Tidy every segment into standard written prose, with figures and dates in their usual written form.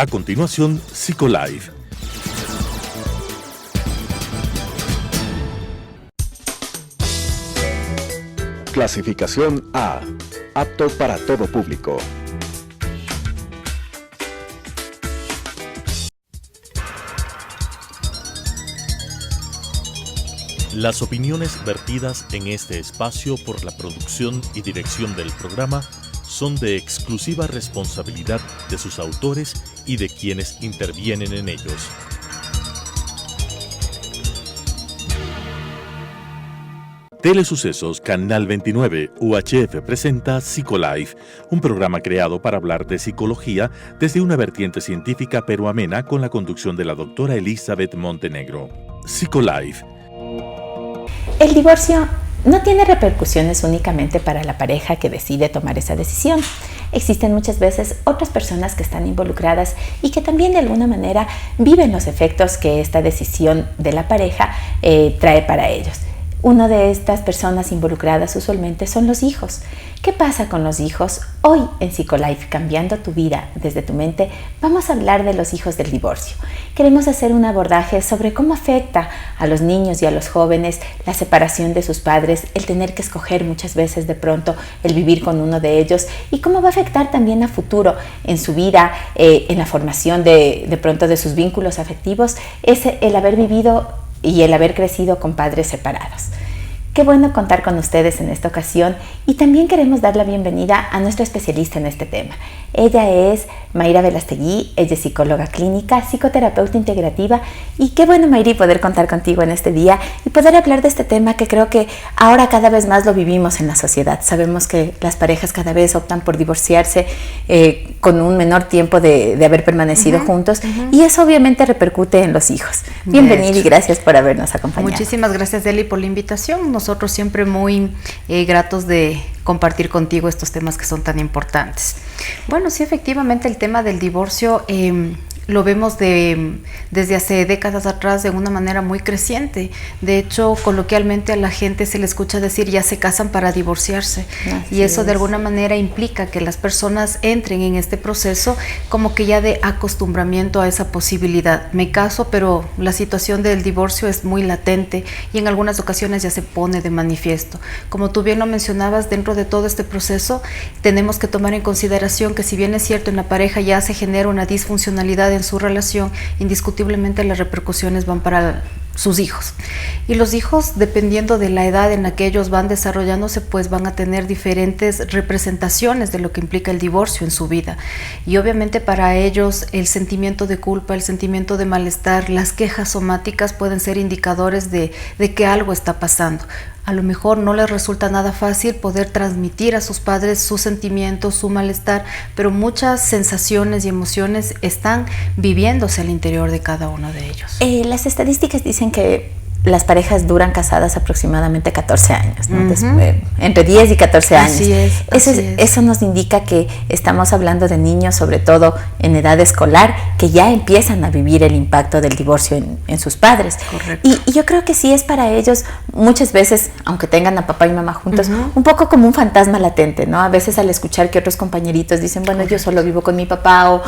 A continuación, Psicolife. Clasificación A. Apto para todo público. Las opiniones vertidas en este espacio por la producción y dirección del programa son de exclusiva responsabilidad de sus autores y de quienes intervienen en ellos. Telesucesos Canal 29 UHF presenta Psicolife, un programa creado para hablar de psicología desde una vertiente científica pero amena con la conducción de la doctora Elizabeth Montenegro. Psicolife. El divorcio no tiene repercusiones únicamente para la pareja que decide tomar esa decisión. Existen muchas veces otras personas que están involucradas y que también de alguna manera viven los efectos que esta decisión de la pareja trae para ellos. Una de estas personas involucradas usualmente son los hijos. ¿Qué pasa con los hijos? Hoy en Psicolife, cambiando tu vida desde tu mente, vamos a hablar de los hijos del divorcio. Queremos hacer un abordaje sobre cómo afecta a los niños y a los jóvenes la separación de sus padres, el tener que escoger muchas veces de pronto el vivir con uno de ellos y cómo va a afectar también a futuro en su vida, en la formación de pronto de sus vínculos afectivos, es el haber vivido y el haber crecido con padres separados. Qué bueno contar con ustedes en esta ocasión y también queremos dar la bienvenida a nuestra especialista en este tema. Ella es Mayra Velastegui, ella es psicóloga clínica, psicoterapeuta integrativa y qué bueno, Mayri, poder contar contigo en este día y poder hablar de este tema que creo que ahora cada vez más lo vivimos en la sociedad. Sabemos que las parejas cada vez optan por divorciarse con un menor tiempo de haber permanecido juntos y eso obviamente repercute en los hijos. Bienvenida y gracias por habernos acompañado. Muchísimas gracias, Deli, por la invitación. Nosotros siempre muy gratos de compartir contigo estos temas que son tan importantes. Bueno, sí, efectivamente el tema del divorcio lo vemos desde hace décadas atrás de una manera muy creciente. De hecho, coloquialmente a la gente se le escucha decir ya se casan para divorciarse. Y eso de alguna manera implica que las personas entren en este proceso como que ya de acostumbramiento a esa posibilidad. Me caso, pero la situación del divorcio es muy latente y en algunas ocasiones ya se pone de manifiesto. Como tú bien lo mencionabas, dentro de todo este proceso tenemos que tomar en consideración que si bien es cierto en la pareja ya se genera una disfuncionalidad en su relación, indiscutiblemente las repercusiones van para sus hijos. Y los hijos, dependiendo de la edad en la que ellos van desarrollándose, pues van a tener diferentes representaciones de lo que implica el divorcio en su vida. Y obviamente para ellos el sentimiento de culpa, el sentimiento de malestar, las quejas somáticas pueden ser indicadores de que algo está pasando. A lo mejor no les resulta nada fácil poder transmitir a sus padres sus sentimientos, su malestar, pero muchas sensaciones y emociones están viviéndose al interior de cada uno de ellos. Las estadísticas dicen que las parejas duran casadas aproximadamente 14 años, ¿no? Entre 10 y 14 años. Así es. Eso nos indica que estamos hablando de niños, sobre todo en edad escolar, que ya empiezan a vivir el impacto del divorcio en sus padres. Correcto. Y yo creo que sí es para ellos, muchas veces, aunque tengan a papá y mamá juntos, un poco como un fantasma latente, ¿no? A veces al escuchar que otros compañeritos dicen, bueno, yo solo vivo con mi papá o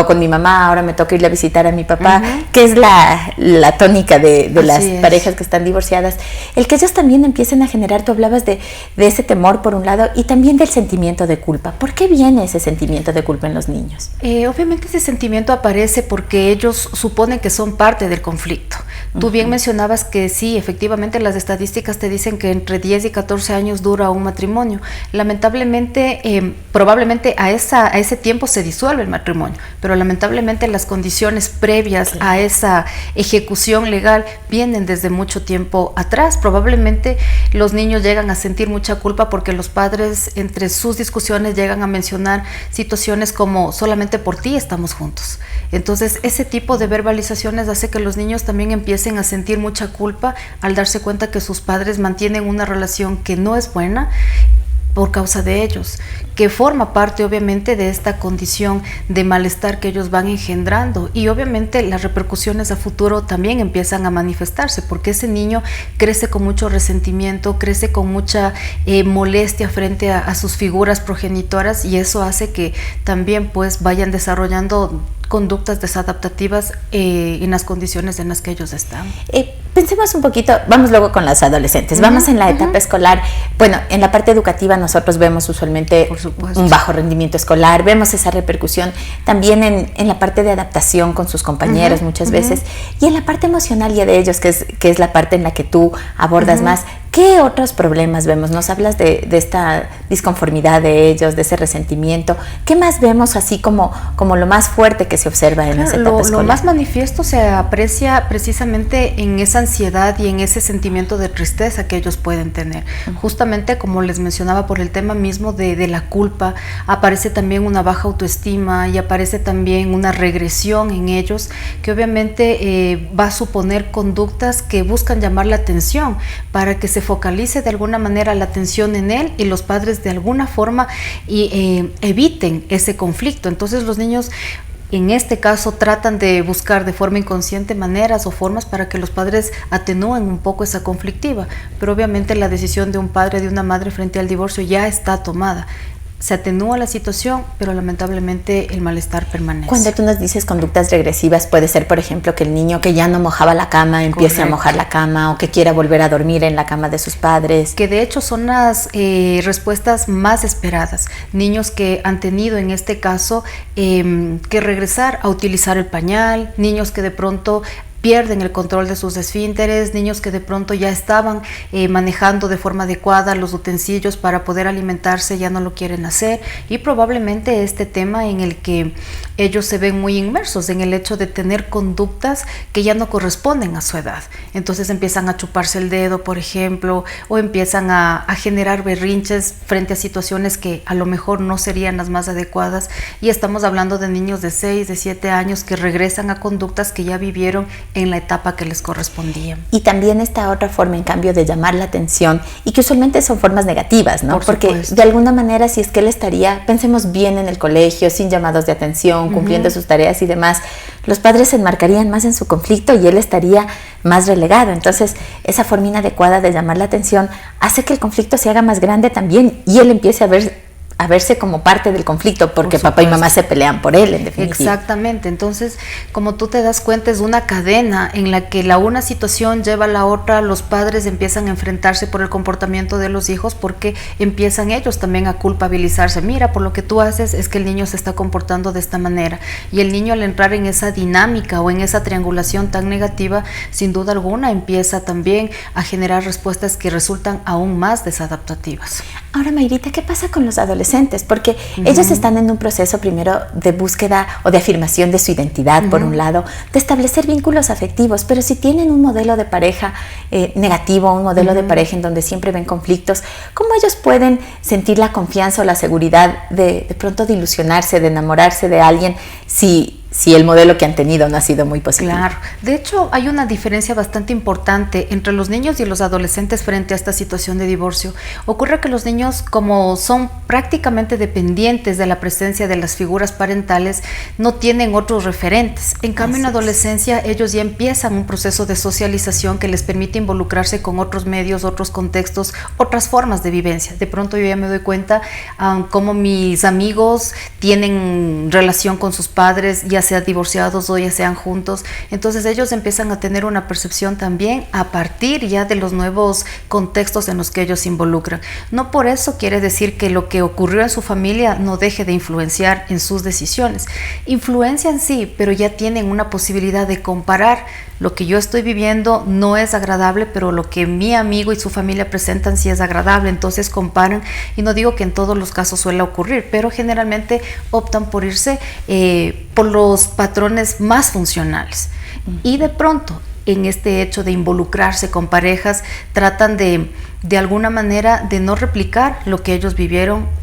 con mi mamá, ahora me toca ir a visitar a mi papá, que es la tónica de las parejas que están divorciadas, el que ellos también empiecen a generar, tú hablabas de ese temor por un lado y también del sentimiento de culpa. ¿Por qué viene ese sentimiento de culpa en los niños? Obviamente ese sentimiento aparece porque ellos suponen que son parte del conflicto. Tú bien mencionabas que sí, efectivamente las estadísticas te dicen que entre 10 y 14 años dura un matrimonio. Lamentablemente, probablemente a ese tiempo se disuelve el matrimonio, pero lamentablemente las condiciones previas a esa ejecución legal vienen desde mucho tiempo atrás. Probablemente los niños llegan a sentir mucha culpa porque los padres entre sus discusiones llegan a mencionar situaciones como solamente por ti estamos juntos. Entonces ese tipo de verbalizaciones hace que los niños también empiecen a sentir mucha culpa al darse cuenta que sus padres mantienen una relación que no es buena por causa de ellos, que forma parte obviamente de esta condición de malestar que ellos van engendrando, y obviamente las repercusiones a futuro también empiezan a manifestarse porque ese niño crece con mucho resentimiento, crece con mucha molestia frente a sus figuras progenitoras, y eso hace que también pues vayan desarrollando conductas desadaptativas en las condiciones en las que ellos están. Pensemos un poquito, vamos luego con las adolescentes, vamos en la etapa escolar. Bueno, en la parte educativa nosotros vemos usualmente un bajo rendimiento escolar, vemos esa repercusión también en la parte de adaptación con sus compañeros muchas veces, y en la parte emocional ya de ellos, que es la parte en la que tú abordas más. ¿Qué otros problemas vemos? Nos hablas de esta disconformidad de ellos, de ese resentimiento. ¿Qué más vemos así como lo más fuerte que se observa en esa etapa escolar? Lo más manifiesto se aprecia precisamente en esa ansiedad y en ese sentimiento de tristeza que ellos pueden tener. Justamente como les mencionaba, por el tema mismo de la culpa, aparece también una baja autoestima y aparece también una regresión en ellos que obviamente va a suponer conductas que buscan llamar la atención para que se focalice de alguna manera la atención en él y los padres de alguna forma eviten ese conflicto. Entonces los niños en este caso tratan de buscar de forma inconsciente maneras o formas para que los padres atenúen un poco esa conflictiva, pero obviamente la decisión de un padre, de una madre frente al divorcio ya está tomada. Se atenúa la situación, pero lamentablemente el malestar permanece. Cuando tú nos dices conductas regresivas, puede ser, por ejemplo, que el niño que ya no mojaba la cama empiece a mojar la cama, o que quiera volver a dormir en la cama de sus padres. Que de hecho son las respuestas más esperadas. Niños que han tenido en este caso que regresar a utilizar el pañal, niños que de pronto pierden el control de sus esfínteres, niños que de pronto ya estaban manejando de forma adecuada los utensilios para poder alimentarse, ya no lo quieren hacer, y probablemente este tema en el que ellos se ven muy inmersos en el hecho de tener conductas que ya no corresponden a su edad. Entonces empiezan a chuparse el dedo, por ejemplo, o empiezan a generar berrinches frente a situaciones que a lo mejor no serían las más adecuadas, y estamos hablando de niños de 6, de 7 años que regresan a conductas que ya vivieron en la etapa que les correspondía. Y también esta otra forma, en cambio, de llamar la atención, y que usualmente son formas negativas, ¿no? Porque de alguna manera, si es que él estaría, pensemos bien, en el colegio, sin llamados de atención, cumpliendo sus tareas y demás, los padres se enmarcarían más en su conflicto y él estaría más relegado. Entonces, esa forma inadecuada de llamar la atención hace que el conflicto se haga más grande también, y él empiece a verse como parte del conflicto, porque papá y mamá se pelean por él, en definitiva. Exactamente. Entonces, como tú te das cuenta, es una cadena en la que una situación lleva a la otra. Los padres empiezan a enfrentarse por el comportamiento de los hijos, porque empiezan ellos también a culpabilizarse. Mira, por lo que tú haces es que el niño se está comportando de esta manera, y el niño, al entrar en esa dinámica o en esa triangulación tan negativa, sin duda alguna empieza también a generar respuestas que resultan aún más desadaptativas. Ahora, Mayrita, ¿qué pasa con los adolescentes? Porque ellos están en un proceso primero de búsqueda o de afirmación de su identidad, por un lado, de establecer vínculos afectivos, pero si tienen un modelo de pareja negativo, un modelo de pareja en donde siempre ven conflictos, ¿cómo ellos pueden sentir la confianza o la seguridad de pronto de ilusionarse, de enamorarse de alguien, si el modelo que han tenido no ha sido muy positivo? Claro, de hecho hay una diferencia bastante importante entre los niños y los adolescentes frente a esta situación de divorcio. Ocurre que los niños, como son prácticamente dependientes de la presencia de las figuras parentales, no tienen otros referentes. En cambio, en la adolescencia ellos ya empiezan un proceso de socialización que les permite involucrarse con otros medios, otros contextos, otras formas de vivencia. De pronto yo ya me doy cuenta cómo mis amigos tienen relación con sus padres, ya sean divorciados o ya sean juntos. Entonces ellos empiezan a tener una percepción también a partir ya de los nuevos contextos en los que ellos se involucran. No por eso quiere decir que lo que ocurrió en su familia no deje de influenciar en sus decisiones. Influencian sí, pero ya tienen una posibilidad de comparar. Lo que yo estoy viviendo no es agradable, pero lo que mi amigo y su familia presentan sí es agradable. Entonces comparan, y no digo que en todos los casos suele ocurrir, pero generalmente optan por irse por los patrones más funcionales. Y de pronto, en este hecho de involucrarse con parejas, tratan de alguna manera de no replicar lo que ellos vivieron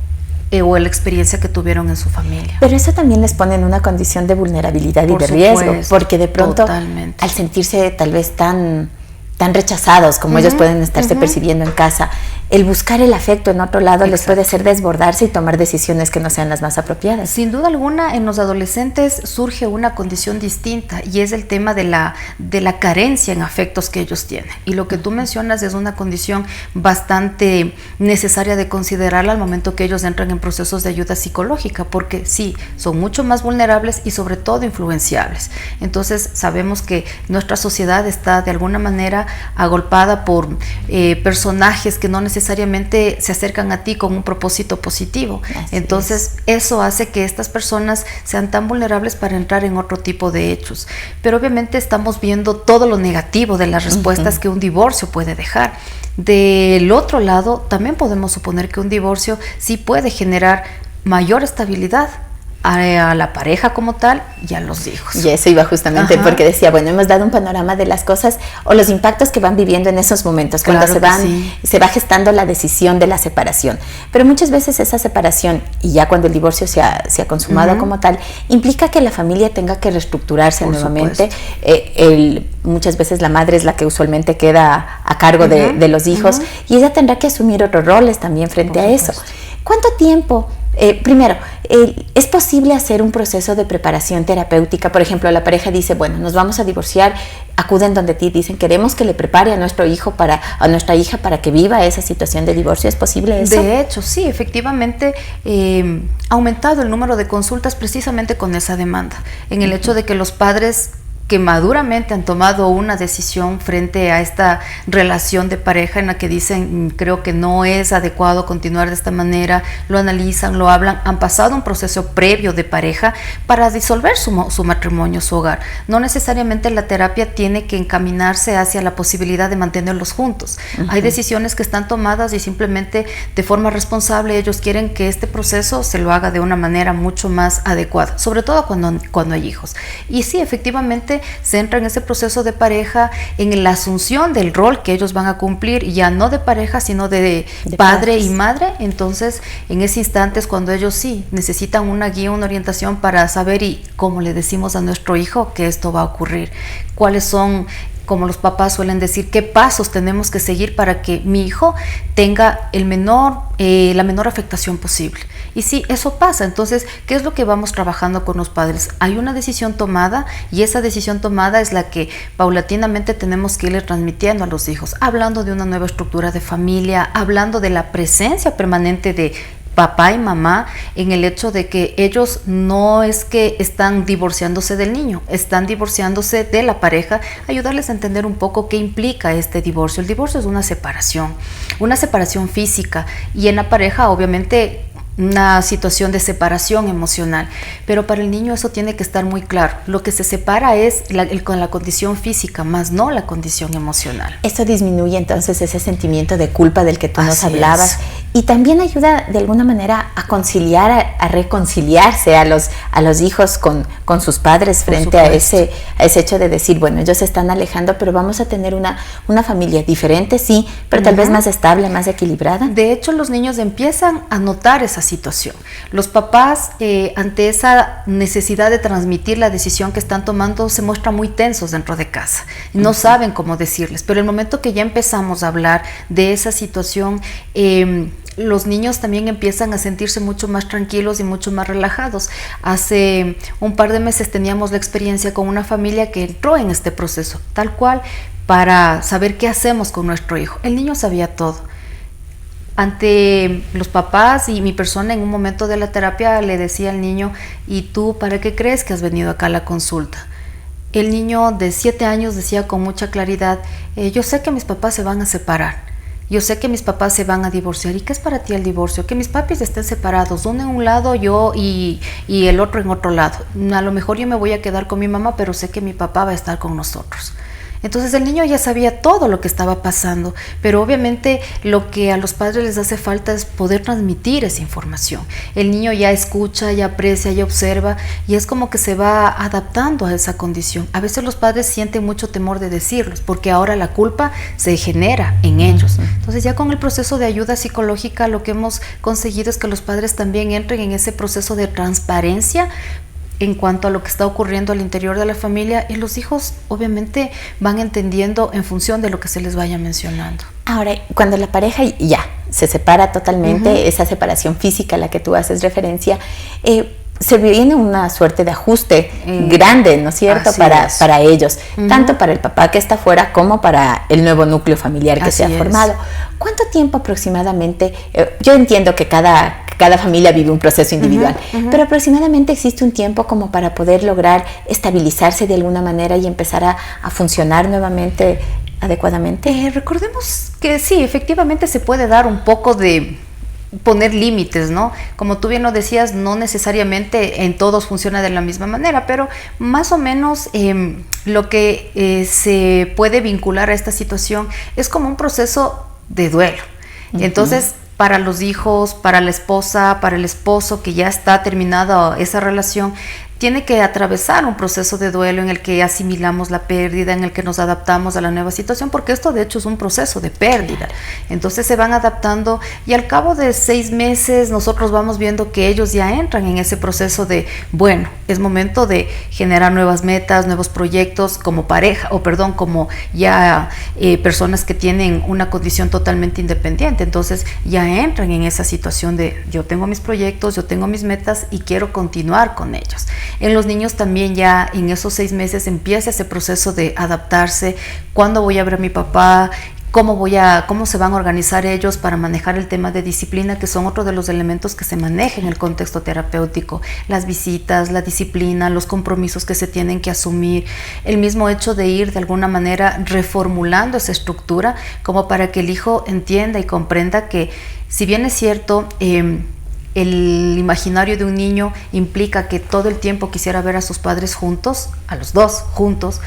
o la experiencia que tuvieron en su familia. Pero eso también les pone en una condición de vulnerabilidad y de riesgo, porque de pronto, totalmente, al sentirse tal vez tan tan rechazados como ellos pueden estarse percibiendo en casa, el buscar el afecto en otro lado les puede hacer desbordarse y tomar decisiones que no sean las más apropiadas. Sin duda alguna, en los adolescentes surge una condición distinta y es el tema de la carencia en afectos que ellos tienen. Y lo que tú mencionas es una condición bastante necesaria de considerarla al momento que ellos entran en procesos de ayuda psicológica, porque sí, son mucho más vulnerables y sobre todo influenciables. Entonces sabemos que nuestra sociedad está de alguna manera agolpada por personajes que no necesariamente se acercan a ti con un propósito positivo. Entonces eso hace que estas personas sean tan vulnerables para entrar en otro tipo de hechos. Pero obviamente estamos viendo todo lo negativo de las respuestas que un divorcio puede dejar. Del otro lado, también podemos suponer que un divorcio sí puede generar mayor estabilidad a la pareja como tal y a los hijos. Y eso iba justamente porque decía, bueno, hemos dado un panorama de las cosas o los impactos que van viviendo en esos momentos, cuando se va gestando la decisión de la separación. Pero muchas veces esa separación, y ya cuando el divorcio se ha consumado como tal, implica que la familia tenga que reestructurarse nuevamente. Muchas veces la madre es la que usualmente queda a cargo de los hijos y ella tendrá que asumir otros roles también frente a eso. ¿Cuánto tiempo? Primero, ¿es posible hacer un proceso de preparación terapéutica? Por ejemplo, la pareja dice, bueno, nos vamos a divorciar, acuden donde ti, dicen, queremos que le prepare a nuestro hijo a nuestra hija para que viva esa situación de divorcio. ¿Es posible eso? De hecho, sí, efectivamente, ha aumentado el número de consultas precisamente con esa demanda, en el hecho de que los padres que maduramente han tomado una decisión frente a esta relación de pareja en la que dicen, creo que no es adecuado continuar de esta manera, lo analizan, lo hablan, han pasado un proceso previo de pareja para disolver su matrimonio, su hogar. No necesariamente la terapia tiene que encaminarse hacia la posibilidad de mantenerlos juntos. Hay decisiones que están tomadas y simplemente de forma responsable ellos quieren que este proceso se lo haga de una manera mucho más adecuada, sobre todo cuando hay hijos. Y sí, efectivamente, se entra en ese proceso de pareja, en la asunción del rol que ellos van a cumplir, ya no de pareja, sino de padre padres y madre. Entonces, en ese instante es cuando ellos sí necesitan una guía, una orientación para saber y cómo le decimos a nuestro hijo que esto va a ocurrir, cuáles son, como los papás suelen decir, qué pasos tenemos que seguir para que mi hijo tenga la menor afectación posible. Y sí, eso pasa. Entonces, ¿qué es lo que vamos trabajando con los padres? Hay una decisión tomada y esa decisión tomada es la que paulatinamente tenemos que irle transmitiendo a los hijos, hablando de una nueva estructura de familia, hablando de la presencia permanente de papá y mamá, en el hecho de que ellos no es que están divorciándose del niño, están divorciándose de la pareja, ayudarles a entender un poco qué implica este divorcio. El divorcio es una separación física, y en la pareja obviamente una situación de separación emocional, pero para el niño eso tiene que estar muy claro. Lo que se separa es con la condición física, más no la condición emocional. Esto disminuye entonces ese sentimiento de culpa del que tú nos hablabas, y también ayuda de alguna manera a conciliar, a reconciliarse a los hijos con sus padres frente a ese hecho de decir, bueno, ellos se están alejando, pero vamos a tener una familia diferente, sí, pero tal vez más estable, más equilibrada. De hecho, los niños empiezan a notar esa situación. Los papás, ante esa necesidad de transmitir la decisión que están tomando, se muestran muy tensos dentro de casa. No saben cómo decirles, pero el momento que ya empezamos a hablar de esa situación, los niños también empiezan a sentirse mucho más tranquilos y mucho más relajados. Hace un par de meses teníamos la experiencia con una familia que entró en este proceso, tal cual, para saber qué hacemos con nuestro hijo. El niño sabía todo. Ante los papás y mi persona, en un momento de la terapia le decía al niño, ¿y tú para qué crees que has venido acá a la consulta? El niño de 7 años decía con mucha claridad, yo sé que mis papás se van a separar, yo sé que mis papás se van a divorciar. ¿Y qué es para ti el divorcio? Que mis papis estén separados, uno en un lado, yo y el otro en otro lado. A lo mejor yo me voy a quedar con mi mamá, pero sé que mi papá va a estar con nosotros. Entonces el niño ya sabía todo lo que estaba pasando, pero obviamente lo que a los padres les hace falta es poder transmitir esa información. El niño ya escucha, ya aprecia, ya observa, y es como que se va adaptando a esa condición. A veces los padres sienten mucho temor de decirlos, porque ahora la culpa se genera en ellos. Entonces ya con el proceso de ayuda psicológica lo que hemos conseguido es que los padres también entren en ese proceso de transparencia en cuanto a lo que está ocurriendo al interior de la familia, y los hijos obviamente van entendiendo en función de lo que se les vaya mencionando. Ahora, cuando la pareja ya se separa totalmente, esa separación física a la que tú haces referencia, se viene una suerte de ajuste grande, ¿no es cierto?, para ellos, tanto para el papá que está afuera como para el nuevo núcleo familiar que se ha formado. ¿Cuánto tiempo aproximadamente? Yo entiendo que cada familia vive un proceso individual, pero aproximadamente existe un tiempo como para poder lograr estabilizarse de alguna manera y empezar a funcionar nuevamente adecuadamente. Recordemos que sí, efectivamente se puede dar un poco de poner límites, ¿no? Como tú bien lo decías, no necesariamente en todos funciona de la misma manera, pero más o menos lo que se puede vincular a esta situación es como un proceso de duelo. Entonces, para los hijos, para la esposa, para el esposo que ya está terminada esa relación, tiene que atravesar un proceso de duelo en el que asimilamos la pérdida, en el que nos adaptamos a la nueva situación, porque esto de hecho es un proceso de pérdida. Entonces se van adaptando y al cabo de 6 meses nosotros vamos viendo que ellos ya entran en ese proceso de, bueno, es momento de generar nuevas metas, nuevos proyectos como pareja, como ya personas que tienen una condición totalmente independiente. Entonces ya entran en esa situación de, yo tengo mis proyectos, yo tengo mis metas y quiero continuar con ellos. En los niños también ya en esos 6 meses empieza ese proceso de adaptarse. ¿Cuándo voy a ver a mi papá? ¿Cómo se van a organizar ellos para manejar el tema de disciplina, que son otro de los elementos que se maneja en el contexto terapéutico? Las visitas, la disciplina, los compromisos que se tienen que asumir, el mismo hecho de ir de alguna manera reformulando esa estructura como para que el hijo entienda y comprenda que, si bien es cierto, el imaginario de un niño implica que todo el tiempo quisiera ver a sus padres juntos, a los dos juntos,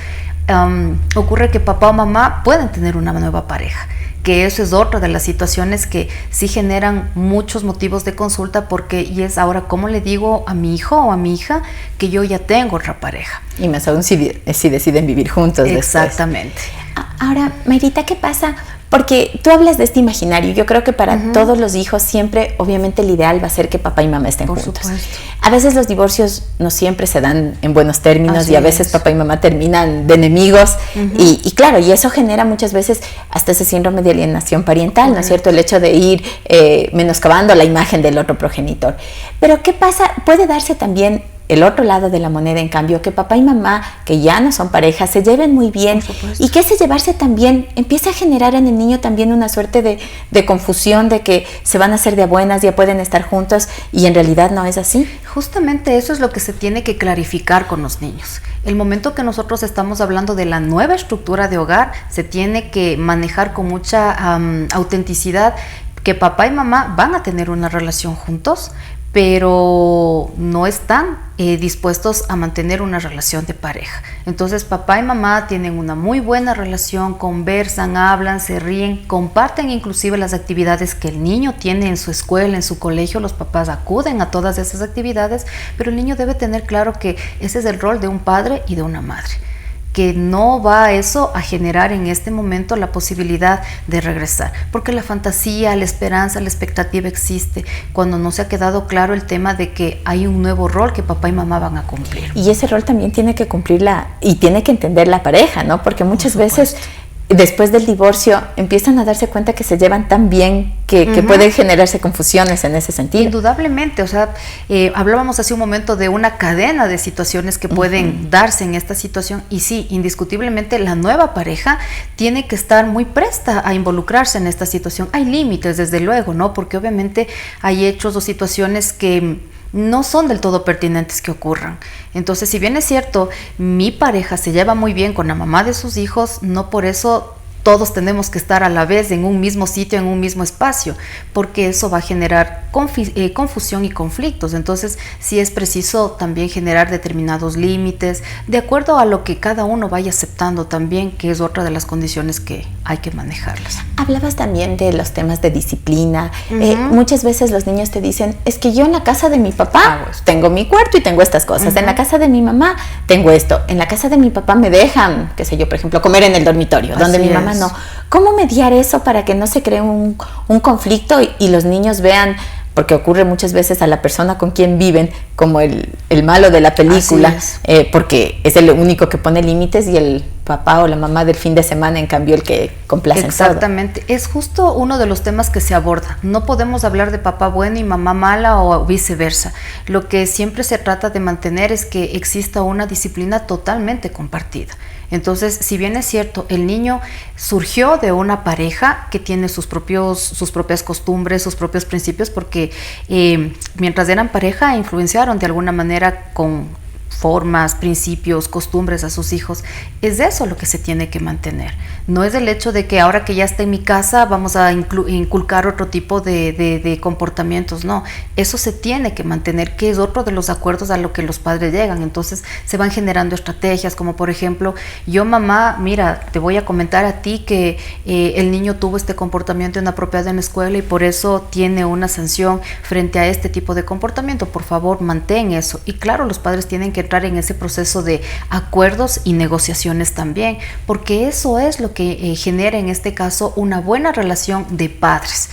ocurre que papá o mamá pueden tener una nueva pareja, que eso es otra de las situaciones que sí generan muchos motivos de consulta, y es ahora, ¿cómo le digo a mi hijo o a mi hija que yo ya tengo otra pareja? Y más aún si deciden vivir juntos. Exactamente. Después. Ahora, Mayrita, ¿qué pasa? Porque tú hablas de este imaginario. Yo creo que para todos los hijos siempre, obviamente, el ideal va a ser que papá y mamá estén juntos. Supuesto. A veces los divorcios no siempre se dan en buenos términos y a veces papá y mamá terminan de enemigos. Y claro, y eso genera muchas veces hasta ese síndrome de alienación parental, ¿no es cierto? El hecho de ir menoscabando la imagen del otro progenitor. Pero ¿qué pasa? Puede darse también el otro lado de la moneda, en cambio, que papá y mamá, que ya no son pareja, se lleven muy bien, y que ese llevarse también empieza a generar en el niño también una suerte de confusión, de que se van a hacer de a buenas, ya pueden estar juntos, y en realidad no es así. Justamente eso es lo que se tiene que clarificar con los niños. El momento que nosotros estamos hablando de la nueva estructura de hogar, se tiene que manejar con mucha autenticidad, que papá y mamá van a tener una relación juntos, pero no están dispuestos a mantener una relación de pareja. Entonces papá y mamá tienen una muy buena relación, conversan, hablan, se ríen, comparten inclusive las actividades que el niño tiene en su escuela, en su colegio. Los papás acuden a todas esas actividades, pero el niño debe tener claro que ese es el rol de un padre y de una madre, que no va eso a generar en este momento la posibilidad de regresar, porque la fantasía, la esperanza, la expectativa existe cuando no se ha quedado claro el tema de que hay un nuevo rol que papá y mamá van a cumplir. Y ese rol también tiene que cumplirla y tiene que entender la pareja, ¿no? Porque muchas veces después del divorcio empiezan a darse cuenta que se llevan tan bien que pueden generarse confusiones en ese sentido. Indudablemente, o sea, hablábamos hace un momento de una cadena de situaciones que pueden darse en esta situación, y sí, indiscutiblemente la nueva pareja tiene que estar muy presta a involucrarse en esta situación. Hay límites, desde luego, ¿no? Porque obviamente hay hechos o situaciones que no son del todo pertinentes que ocurran. Entonces, si bien es cierto, mi pareja se lleva muy bien con la mamá de sus hijos, no por eso todos tenemos que estar a la vez en un mismo sitio, en un mismo espacio, porque eso va a generar confusión y conflictos. Entonces, sí es preciso también generar determinados límites, de acuerdo a lo que cada uno vaya aceptando también, que es otra de las condiciones que hay que manejarlas. Hablabas también de los temas de disciplina. Muchas veces los niños te dicen, es que yo en la casa de mi papá tengo mi cuarto y tengo estas cosas, en la casa de mi mamá tengo esto, en la casa de mi papá me dejan, qué sé yo, por ejemplo, comer en el dormitorio, donde mi mamá no. ¿Cómo mediar eso para que no se cree un conflicto y los niños vean, porque ocurre muchas veces a la persona con quien viven como el malo de la película, es. porque es el único que pone límites y el papá o la mamá del fin de semana, en cambio, el que complace en todo. Exactamente, es justo uno de los temas que se aborda. No podemos hablar de papá bueno y mamá mala o viceversa. Lo que siempre se trata de mantener es que exista una disciplina totalmente compartida. Entonces, si bien es cierto, el niño surgió de una pareja que tiene sus propias costumbres, sus propios principios, porque mientras eran pareja influenciaron de alguna manera con formas, principios, costumbres a sus hijos. Es eso lo que se tiene que mantener. No es el hecho de que ahora que ya está en mi casa vamos a inculcar otro tipo de comportamientos. No, eso se tiene que mantener, que es otro de los acuerdos a lo que los padres llegan. Entonces se van generando estrategias como, por ejemplo, yo mamá, mira, te voy a comentar a ti que el niño tuvo este comportamiento inapropiado en la escuela y por eso tiene una sanción frente a este tipo de comportamiento. Por favor, mantén eso. Y claro, los padres tienen que entrar en ese proceso de acuerdos y negociaciones también, porque eso es lo que genera en este caso una buena relación de padres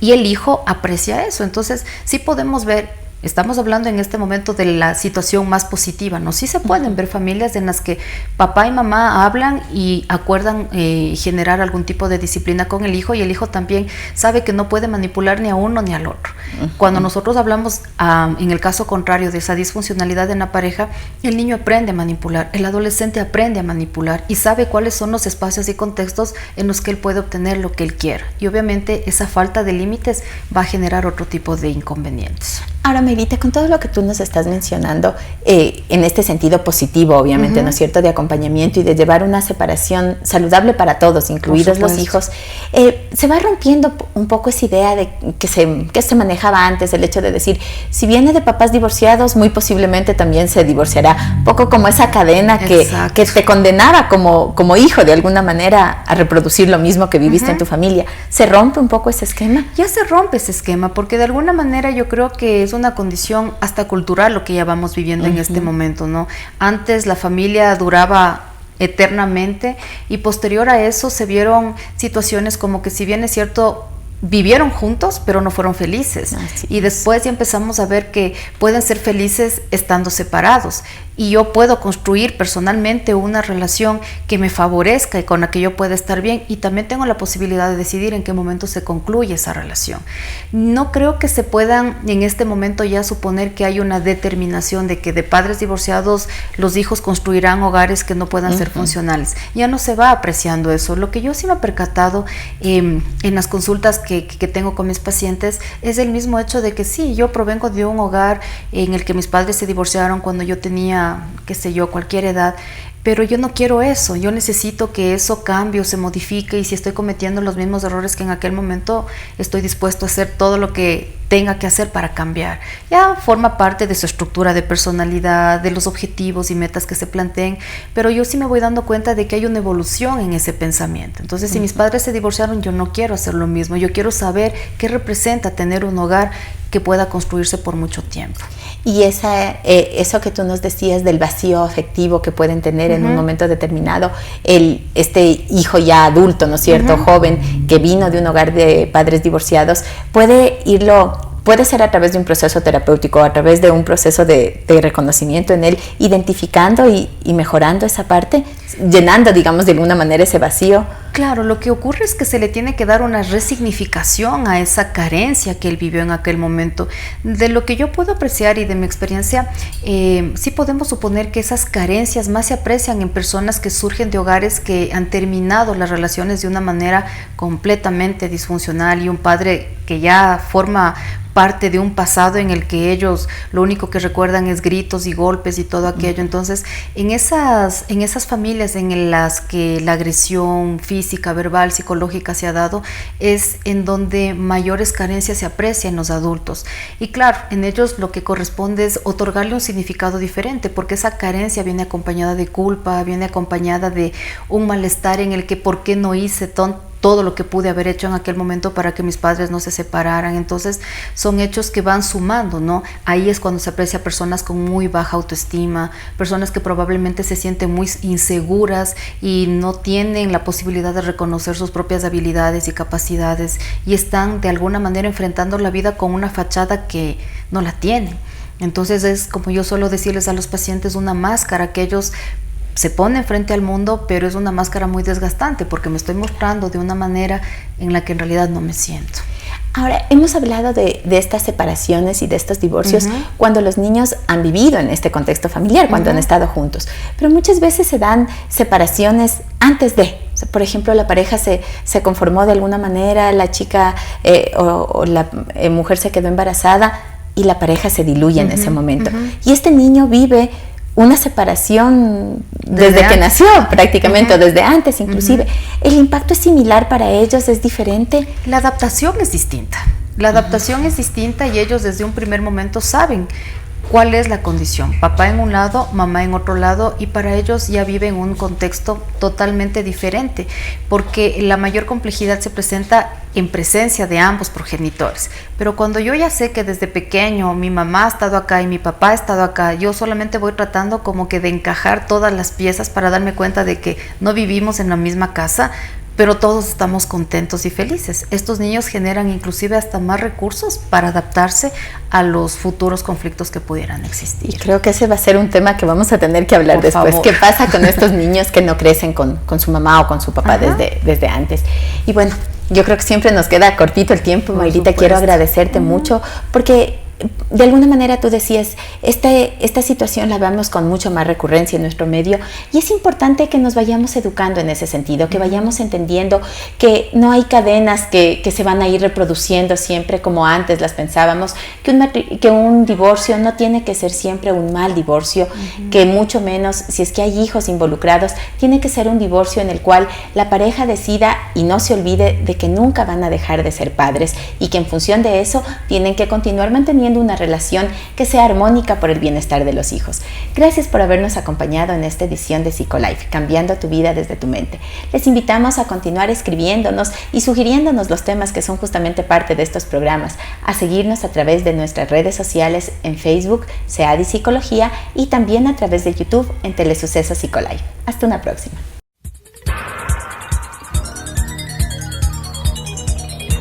y el hijo aprecia eso. Entonces sí podemos ver, estamos hablando en este momento de la situación más positiva, ¿no? Sí se pueden ver familias en las que papá y mamá hablan y acuerdan generar algún tipo de disciplina con el hijo, y el hijo también sabe que no puede manipular ni a uno ni al otro. Cuando nosotros hablamos en el caso contrario de esa disfuncionalidad en la pareja, el niño aprende a manipular, el adolescente aprende a manipular y sabe cuáles son los espacios y contextos en los que él puede obtener lo que él quiera, y obviamente esa falta de límites va a generar otro tipo de inconvenientes. Ahora, Mayrita, con todo lo que tú nos estás mencionando, en este sentido positivo, obviamente, ¿no es cierto?, de acompañamiento y de llevar una separación saludable para todos, incluidos los hijos, se va rompiendo un poco esa idea de que se manejaba antes, el hecho de decir, si viene de papás divorciados, muy posiblemente también se divorciará, un poco como esa cadena que te condenaba como hijo, de alguna manera, a reproducir lo mismo que viviste en tu familia. ¿Se rompe un poco ese esquema? Ya se rompe ese esquema, porque de alguna manera yo creo que es una condición hasta cultural lo que ya vamos viviendo en este momento, ¿no? Antes la familia duraba eternamente y posterior a eso se vieron situaciones como que, si bien es cierto, vivieron juntos pero no fueron felices, y después ya empezamos a ver que pueden ser felices estando separados, y yo puedo construir personalmente una relación que me favorezca y con la que yo pueda estar bien, y también tengo la posibilidad de decidir en qué momento se concluye esa relación. No creo que se puedan en este momento ya suponer que hay una determinación de que de padres divorciados los hijos construirán hogares que no puedan ser funcionales. Ya no se va apreciando eso. Lo que yo sí me he percatado en las consultas que tengo con mis pacientes es el mismo hecho de que sí, yo provengo de un hogar en el que mis padres se divorciaron cuando yo tenía, qué sé yo, cualquier edad, pero yo no quiero eso. Yo necesito que eso cambie o se modifique, y si estoy cometiendo los mismos errores que en aquel momento, estoy dispuesto a hacer todo lo que tenga que hacer para cambiar. Ya forma parte de su estructura de personalidad, de los objetivos y metas que se planteen, pero yo sí me voy dando cuenta de que hay una evolución en ese pensamiento. Entonces, si mis padres se divorciaron, yo no quiero hacer lo mismo. Yo quiero saber qué representa tener un hogar que pueda construirse por mucho tiempo. Y eso que tú nos decías del vacío afectivo que pueden tener en un momento determinado, este hijo ya adulto, ¿no es cierto?, joven, que vino de un hogar de padres divorciados, puede ser a través de un proceso terapéutico, a través de un proceso de reconocimiento en él, identificando y mejorando esa parte, llenando, digamos, de alguna manera ese vacío. Claro, lo que ocurre es que se le tiene que dar una resignificación a esa carencia que él vivió en aquel momento. De lo que yo puedo apreciar y de mi experiencia, sí podemos suponer que esas carencias más se aprecian en personas que surgen de hogares que han terminado las relaciones de una manera completamente disfuncional, y un padre que ya forma parte de un pasado en el que ellos lo único que recuerdan es gritos y golpes y todo aquello. Entonces, en esas familias en las que la agresión física, verbal, psicológica se ha dado, es en donde mayores carencias se aprecian en los adultos. Y claro, en ellos lo que corresponde es otorgarle un significado diferente, porque esa carencia viene acompañada de culpa, viene acompañada de un malestar en el que ¿por qué no hice todo lo que pude haber hecho en aquel momento para que mis padres no se separaran? Entonces son hechos que van sumando, ¿no? Ahí es cuando se aprecia personas con muy baja autoestima, personas que probablemente se sienten muy inseguras y no tienen la posibilidad de reconocer sus propias habilidades y capacidades, y están de alguna manera enfrentando la vida con una fachada que no la tienen. Entonces es, como yo suelo decirles a los pacientes, una máscara que ellos se ponen frente al mundo, pero es una máscara muy desgastante porque me estoy mostrando de una manera en la que en realidad no me siento. Ahora, hemos hablado de estas separaciones y de estos divorcios cuando los niños han vivido en este contexto familiar, cuando han estado juntos. Pero muchas veces se dan separaciones antes de. O sea, por ejemplo, la pareja se conformó de alguna manera, la chica o la mujer se quedó embarazada y la pareja se diluye en ese momento. Y este niño vive una separación desde que nació prácticamente, o desde antes inclusive. ¿El impacto es similar para ellos? ¿Es diferente? La adaptación es distinta. La adaptación es distinta y ellos desde un primer momento saben cuál es la condición. Papá en un lado, mamá en otro lado, y para ellos ya viven un contexto totalmente diferente, porque la mayor complejidad se presenta en presencia de ambos progenitores. Pero cuando yo ya sé que desde pequeño mi mamá ha estado acá y mi papá ha estado acá, yo solamente voy tratando como que de encajar todas las piezas para darme cuenta de que no vivimos en la misma casa, pero todos estamos contentos y felices. Estos niños generan inclusive hasta más recursos para adaptarse a los futuros conflictos que pudieran existir. Y creo que ese va a ser un tema que vamos a tener que hablar después. ¿Qué pasa con estos niños que no crecen con su mamá o con su papá desde antes? Y bueno, yo creo que siempre nos queda cortito el tiempo, Mayrita. Quiero agradecerte mucho porque de alguna manera tú decías, esta situación la vemos con mucho más recurrencia en nuestro medio y es importante que nos vayamos educando en ese sentido, que vayamos entendiendo que no hay cadenas que se van a ir reproduciendo siempre como antes las pensábamos, que un divorcio no tiene que ser siempre un mal divorcio, que mucho menos si es que hay hijos involucrados, tiene que ser un divorcio en el cual la pareja decida y no se olvide de que nunca van a dejar de ser padres y que en función de eso tienen que continuar manteniendo una relación que sea armónica por el bienestar de los hijos. Gracias por habernos acompañado en esta edición de Psicolife, cambiando tu vida desde tu mente. Les invitamos a continuar escribiéndonos y sugiriéndonos los temas que son justamente parte de estos programas, a seguirnos a través de nuestras redes sociales en Facebook, SEADI Psicología, y también a través de YouTube en Telesucesos Psicolife. Hasta una próxima.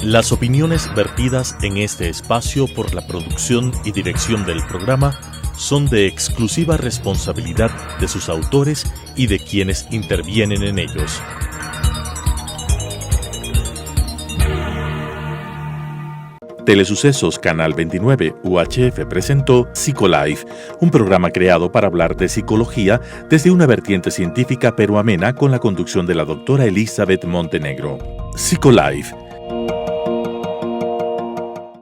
Las opiniones vertidas en este espacio por la producción y dirección del programa son de exclusiva responsabilidad de sus autores y de quienes intervienen en ellos. Telesucesos Canal 29 UHF presentó Psicolife, un programa creado para hablar de psicología desde una vertiente científica pero amena con la conducción de la doctora Elizabeth Montenegro. Psicolife